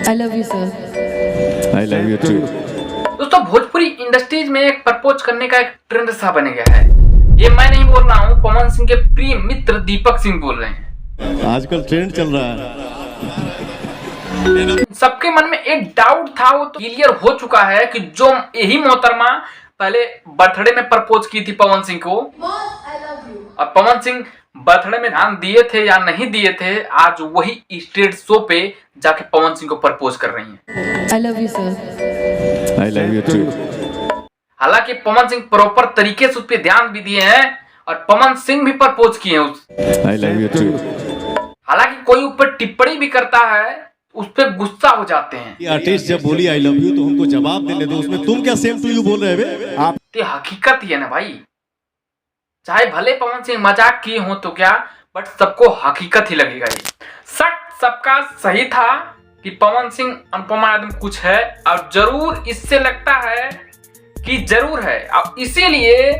I love you sir. I love you too. दोस्तों Bhojpuri industries में एक प्रपोज करने का एक ट्रेंड सा बन गया है। ये मैं नहीं बोल रहा हूँ, पवन सिंह के प्रिय मित्र दीपक सिंह बोल रहे हैं। आजकल ट्रेंड चल रहा है। सबके मन में एक डाउट था, वो तो क्लियर हो चुका है कि जो यही मोहतरमा पहले बर्थडे में प्रपोज की थी पवन सिंह को, और पवन सिंह बर्थडे में ध्यान दिए थे या नहीं दिए थे, आज वही स्टेज शो पे जाके पवन सिंह को प्रपोज कर रही हैं। I love you sir. I love you too. हालांकि पवन सिंह प्रॉपर तरीके से उस पर ध्यान भी दिए हैं और पवन सिंह भी प्रपोज किए हैं उस। I love you too. हालांकि कोई ऊपर टिप्पणी भी करता है, उस पर गुस्सा हो जाते हैं। आर्टिस्ट जब बोली आई लव यू तो हमको जवाब देने दो, उसमें तुम क्या सेम टू यू बोल रहे हो आप? ये हकीकत ही है ना भाई, चाहे भले पवन सिंह मजाक किए हो तो क्या, बट सबको हकीकत ही लगेगा। ये सबका सही था कि पवन सिंह अनुपमा आदमी कुछ है, और जरूर इससे लगता है कि जरूर है, और इसीलिए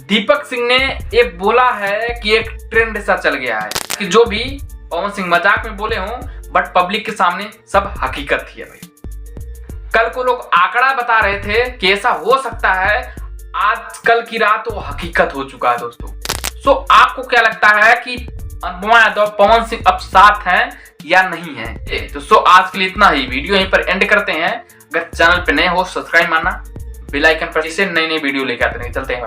दीपक सिंह ने एक बोला है कि एक ट्रेंड सा चल गया है कि जो भी पवन सिंह मजाक में बोले हों, बट पब्लिक के सामने सब हकीकत ही है भाई। कल को लोग आंकड़ा बता रहे थे कि ऐसा हो सकता है, आज कल की रात वो हकीकत हो चुका है दोस्तों। सो आपको क्या लगता है कि अनुपमा यादव पवन सिंह अब साथ हैं या नहीं है? तो सो आज के लिए इतना ही, वीडियो यहीं पर एंड करते हैं। अगर चैनल पे नए हो सब्सक्राइब मारना, बेल आइकन पर, इसे नई नई वीडियो लेके आते रहेंगे। चलते हैं।